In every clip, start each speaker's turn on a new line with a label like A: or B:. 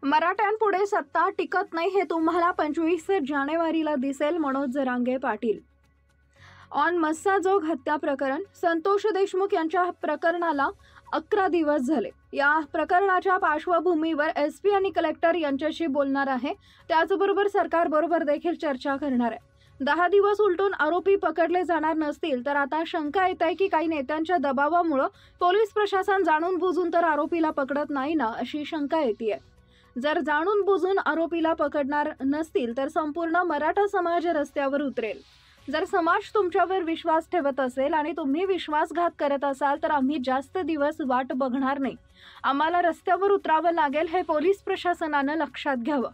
A: मराठ्यांपुढे सत्ता टिकत नाही हे तुम्हाला 25 जानेवारीला दिसेल. मनोज जरांगे पाटील. ऑन मस्साजोग हत्या प्रकरण. संतोष देशमुख यांच्या प्रकरणाला 11 दिवस झाले. या प्रकरणाच्या पार्श्वभूमीवर एसपी आणि कलेक्टर यांच्याशी बोलणार आहे. त्याचबरोबर सरकारबरोबर देखील चर्चा करणार आहे. 10 दिवस उलटून आरोपी पकडले जाणार नसतील तर आता शंका येत आहे की काही नेत्यांच्या दबावामुळे पोलीस प्रशासन जाणून बुजून तर आरोपीला पकडत नाही ना, अशी शंका येते. जर जाणून बुजून आरोपीला पकडणार नसतील तर संपूर्ण मराठा समाज रस्त्यावर उतरेल. जर समाज तुमच्यावर विश्वास ठेवत असेल आणि तुम्ही विश्वासघात करत असाल तर आम्ही जास्त दिवस वाट बघणार नाही. आम्हाला रस्त्यावर उतरावं लागेल हे पोलीस प्रशासनानं लक्षात घ्यावं.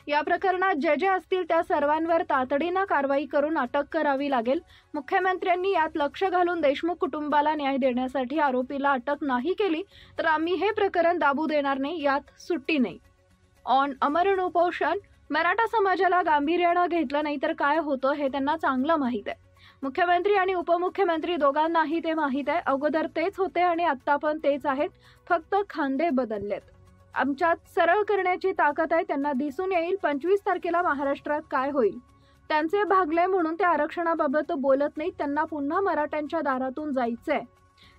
A: या प्रकरणात जे असतील त्या सर्वांवर तातडीनं कारवाई करून अटक करावी लागेल. मुख्यमंत्र्यांनी यात लक्ष घालून देशमुख कुटुंबाला न्याय देण्यासाठी आरोपीला अटक नाही केली तर आम्ही हे प्रकरण दाबू देणार नाही. यात सुट्टी नाही. ऑन अमरण उपोषण. मराठा समाजाला गांभीर्यानं घेतलं नाही तर काय होतं हे त्यांना चांगलं माहीत आहे. मुख्यमंत्री आणि उपमुख्यमंत्री दोघांनाही ते माहीत आहे. अगोदर तेच होते आणि आत्ता पण तेच आहेत, फक्त खांदे बदललेत. आमच्यात सरळ करण्याची ताकद आहे. त्यांना दिसून येईल 25 तारखेला महाराष्ट्रात काय होईल. त्यांचे भागले म्हणून ते आरक्षणाबाबत बोलत नाहीत. त्यांना पुन्हा मराठ्यांच्या दारातून जायचंय.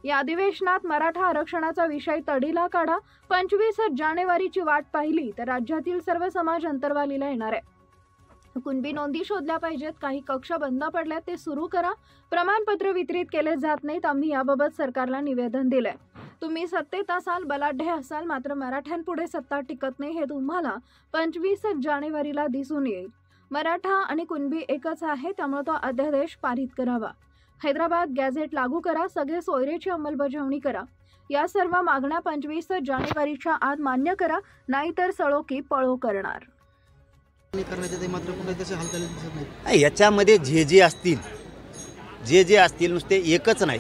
A: या अधिवेशनात मराठा आरक्षणाचा विषय तडीला काढा. 25 जानेवारीची वाट पाहिली तर राज्यातील सर्व समाज अंतर्वालीला येणार आहे. कुणबी नोंदी शोधल्या पाहिजेत. काही कक्ष बंद पडल्यात ते सुरू करा. प्रमाणपत्र वितरित केले जात नाहीत. आम्ही याबाबत सरकारला निवेदन दिलंय. तुम्ही सत्तेत असाल, बलाढ्य असाल, मात्र मराठ्यांपुढे सत्ता टिकत नाही हे तुम्हाला 25 जानेवारीला दिसून येईल. मराठा आणि कुणबी एकच आहे, त्यामुळे तो अध्यादेश पारित करावा. हैदराबाद गॅझेट लागू करा. सगळे सोयरेची अंमलबजावणी करा. या सर्व मागण्या 25 जानेवारीच्या आत मान्य करा, नाहीतर सळो की पळो करणार.
B: याच्यामध्ये जे असतील नुसते एकच नाही,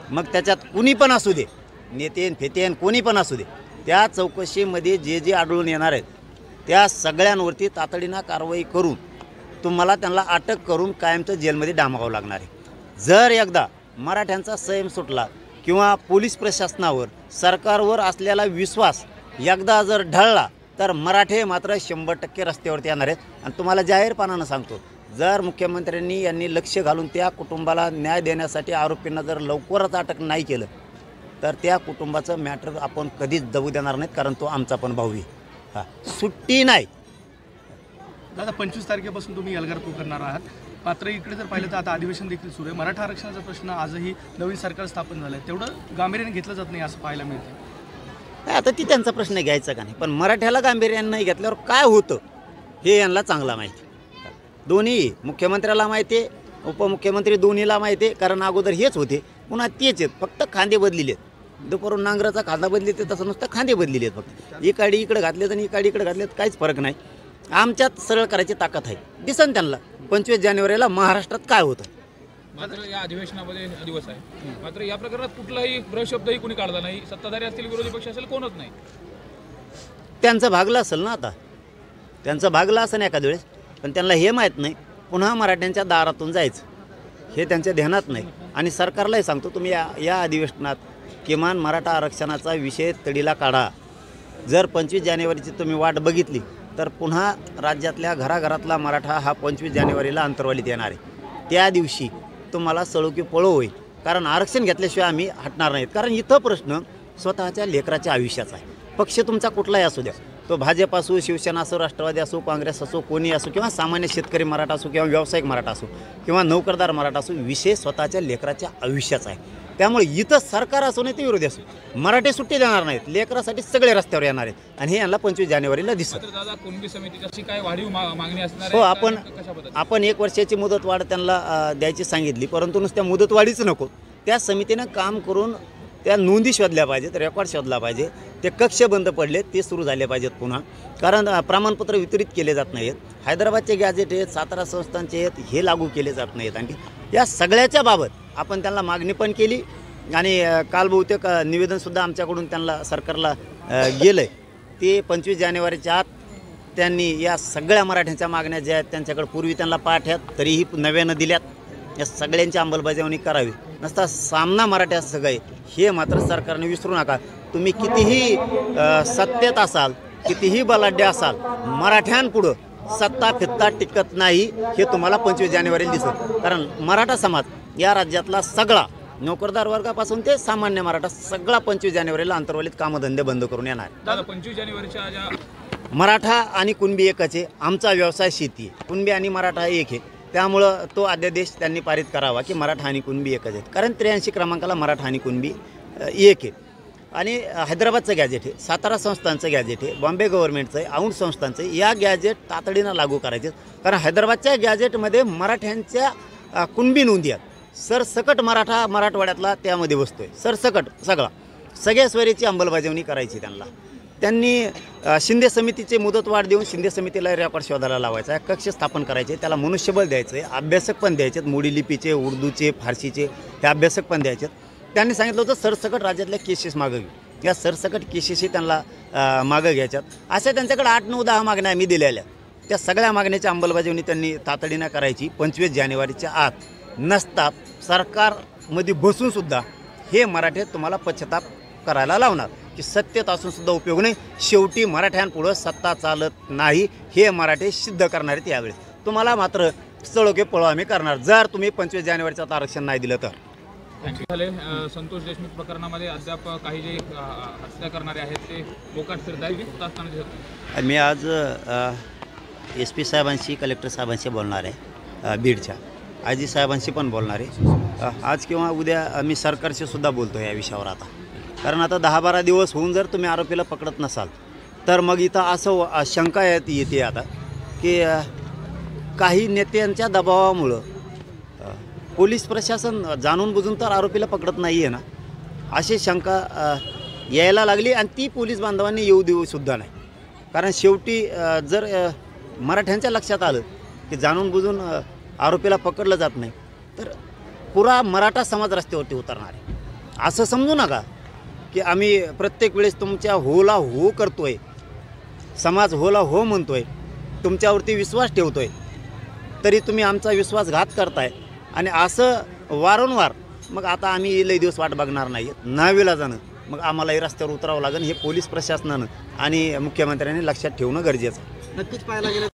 B: मग त्याच्यात कुणी पण असू दे, नेतेन फेतेन कोणी पण असू दे, त्या चौकशीमध्ये जे आढळून येणार आहेत त्या सगळ्यांवरती तातडीनं कारवाई करून तुम्हाला त्यांना अटक करून कायमचं जेलमध्ये डांबावं लागणार आहे. जर एकदा मराठ्यांचा संयम सुटला किंवा पोलीस प्रशासनावर सरकारवर असलेला विश्वास एकदा जर ढळला तर मराठे मात्र 100% रस्त्यावरती येणार आहेत. आणि तुम्हाला जाहीरपणानं सांगतो, जर मुख्यमंत्र्यांनी यांनी लक्ष घालून त्या कुटुंबाला न्याय देण्यासाठी आरोपींना जर लवकरच अटक नाही केलं तर त्या कुटुंबाचं मॅटर आपण कधीच दबू देणार नाहीत, कारण तो आमचा पण भाऊ आहे. सुट्टी नाही.
C: दादा 25 तारखेपासून तुम्ही एल्गार करणार आहात, मात्र इकडे जर पाहिलं तर आता अधिवेशन देखील सुरू आहे. मराठा आरक्षणाचा प्रश्न आजही नवीन सरकार स्थापन झालं आहे, तेवढं गांभीर्याने घेतलं जात नाही असं पाहायला मिळतं.
B: आता ती त्यांचा प्रश्न घ्यायचा का नाही, पण मराठ्याला गांभीर्याने नाही घेतल्यावर काय होतं हे यांना चांगला माहिती. दोन्ही मुख्यमंत्र्याला माहिती आहे, उपमुख्यमंत्री दोन्हीला माहिती आहे, कारण अगोदर हेच होते पुन्हा तेच आहेत, फक्त खांदे बदलेले आहेत. दुपारून नांगराचा खांदा बदलले तसं नुसतं खांदे बदलेले आहेत. फक्त इकाडी इकडे घातलेत आणि इकाडी इकडे घातलेत, काहीच फरक नाही. आमच्यात सरळ करायची ताकद आहे. दिसन त्यांना 25 जानेवारीला महाराष्ट्रात काय होतं.
D: मात्र या अधिवेशनामध्ये दिवस आहे, मात्र या प्रकरणात कुठलाही ब्रशब्दही कोणी काढला नाही. सत्ताधारी असतील, विरोधी पक्ष असेल, कोणच नाही.
B: त्यांचं भागलं असेल ना, आता त्यांचं भागलं असेल एखाद्या वेळेस, पण त्यांना हे माहीत नाही पुन्हा मराठ्यांच्या दारातून जायचं हे त्यांच्या ध्यानात नाही. आणि सरकारलाही सांगतो, तुम्ही या अधिवेशनात किमान मराठा आरक्षणाचा विषय तडीला काढा. जर 25 जानेवारीची तुम्ही वाट बघितली तर पुन्हा राज्यातल्या घराघरातला मराठा हा 25 जानेवारीला अंतर्वालीत येणार आहे. त्या दिवशी तुम्हाला सळो की पळो होईल, कारण आरक्षण घेतल्याशिवाय आम्ही हटणार नाहीत. कारण इथं प्रश्न स्वतःच्या लेकराच्या आयुष्याचा आहे. पक्ष तुमचा कुठलाही असू द्या, तो भाजप असो, शिवसेना असो, राष्ट्रवादी असो, काँग्रेस असो, कोणी असो, किंवा सामान्य शेतकरी मराठा असो, किंवा व्यावसायिक मराठा असो, किंवा नोकरदार मराठा असो, विषय स्वतःच्या लेकराच्या आयुष्याचा आहे. त्यामुळे इथं सरकार असो नाही ते विरोधी असो, मराठे सुट्टी देणार नाहीत. लेकरासाठी सगळे रस्त्यावर येणार आहेत आणि हे यांना 25 जानेवारीला दिसत.
D: दादा कुणबी समितीची काय वाढीव मागणी असणार
B: हो,
D: आहे?
B: आपण 1 वर्षाची मुदतवाढ त्यांना द्यायची सांगितली, परंतु नुसत्या मुदतवाढीच नको, त्या समितीनं काम करून त्या नोंदी शोधल्या पाहिजेत, रेकॉर्ड शोधला पाहिजे. ते कक्ष बंद पडले ते सुरू झाले पाहिजेत पुन्हा, कारण प्रमाणपत्र वितरित केले जात नाहीत. हैदराबादचे गॅझेट आहेत, सातारा संस्थांचे आहेत, हे लागू केले जात नाहीत. आणि या सगळ्याच्या बाबत आपण त्यांना मागणी पण केली आणि काल बहुतेक निवेदनसुद्धा आमच्याकडून त्यांना सरकारला गेलं आहे. ते 25 जानेवारीच्या आत त्यांनी या सगळ्या मराठ्यांच्या मागण्या ज्या आहेत त्यांच्याकडे पूर्वी त्यांना पाठ्यात तरीही नव्यानं दिल्यात, या सगळ्यांची अंमलबजावणी करावी. नसता सामना मराठ्यात सगळे हे मात्र सरकारने विसरू नका. तुम्ही कितीही सत्तेत असाल कितीही बलाढ्य असाल, मराठ्यांपुढं सत्ता फित्ता टिकत नाही हे तुम्हाला 25 जानेवारीला दिसेल. कारण मराठा समाज या राज्यातला सगळा नोकरदार वर्गापासून ते सामान्य मराठा सगळा 25 जानेवारीला अंतर्वलित कामधंदे बंद करून येणार.
D: दादा 25 जानेवारीच्या ज्या
B: मराठा आणि कुणबी एकच आहे. आमचा व्यवसाय शेती आहे. कुणबी आणि मराठा एक आहे. त्यामुळं तो अध्यादेश त्यांनी पारित करावा की मराठा आणि कुणबी एकच आहेत. कारण 83 क्रमांकाला मराठा आणि कुणबी एक आहे. आणि हैदराबादचं गॅजेट आहे, सातारा संस्थांचं गॅजेट आहे, बॉम्बे गव्हर्नमेंटचं आहे, औंध संस्थांचं आहे. या गॅजेट तातडीनं लागू करायचे. कारण हैदराबादच्या गॅजेटमध्ये मराठ्यांच्या कुणबी नोंदी आहेत. सरसकट मराठवाड्यातला त्यामध्ये बसतोय. सरसकट सगळ्या स्वरीची अंमलबजावणी करायची त्यांना. त्यांनी शिंदे समितीचे मुदतवाढ देऊन शिंदे समितीला रेकॉर्ड शोधायला लावायचा आहे. कक्ष स्थापन करायचे, त्याला मनुष्यबळ द्यायचं आहे, अभ्यासक पण द्यायचे आहेत, मोडी लिपीचे, उर्दूचे, फारसीचे हे अभ्यासक पण द्यायचे आहेत. त्यांनी सांगितलं होतं सरसकट राज्यातल्या केसेस मागं घेऊ. या सरसकट केसेसही त्यांना मागं घ्यायच्यात. अशा त्यांच्याकडे 8, 9, 10 मागण्या आम्ही दिलेल्या. त्या सगळ्या मागण्याची अंमलबजावणी त्यांनी तातडीनं करायची. 25 जानेवारीच्या आत नसता सरकारमध्ये बसूनसुद्धा हे मराठे तुम्हाला पश्चाताप करायला लावणार की सत्तेत असूनसुद्धा उपयोग नाही. शेवटी मराठ्यांपुढं सत्ता चालत नाही हे मराठे सिद्ध करणार आहेत. यावेळेस तुम्हाला मात्र चळोके पळो आम्ही करणार जर तुम्ही 25 जानेवारीचं आरक्षण नाही दिलं तर.
D: झाले संतोष देशमुख प्रकरणामध्ये अद्याप काही जे हत्या करणारे आहेत ते लोकात फिरत आहेत असताना दिसत नाही.
B: मी आज SP साहेबांशी, कलेक्टर साहेबांशी बोलणार आहे, बीडच्या आजी साहेबांशी पण बोलणार आहे. आज किंवा उद्या मी सरकारशी सुद्धा बोलतो या विषयावर आता. कारण आता 10-12 दिवस होऊन जर तुम्ही आरोपीला पकडत नसाल तर मग इथं असं शंका येते आता की काही नेत्यांच्या दबावामुळं पोलीस प्रशासन जाणून बुजून तर आरोपीला पकडत नाही आहे ना, अशी शंका यायला लागली. आणि ती पोलीस बांधवांनी येऊ देऊसुद्धा नाही. कारण शेवटी जर मराठ्यांच्या लक्षात आलं की जाणून बुजून आरोपीला पकडलं जात नाही तर पुरा मराठा समाज रस्त्यावरती उतरणार आहे. असं समजू नका की आम्ही प्रत्येक वेळेस तुमच्या होला हो करतोय, समाज होला हो म्हणतोय, तुमच्यावरती विश्वास ठेवतोय, तरी तुम्ही आमचा विश्वासघात करताय. आणि असं वारंवार मग आता आम्ही लई दिवस वाट बघणार नाही. नाविलाजानं मग आम्हालाही रस्त्यावर उतरावं लागेल. हे पोलीस प्रशासनानं आणि मुख्यमंत्र्यांनी लक्षात ठेवणं गरजेचं आहे.
E: नक्कीच पाहायला गेलं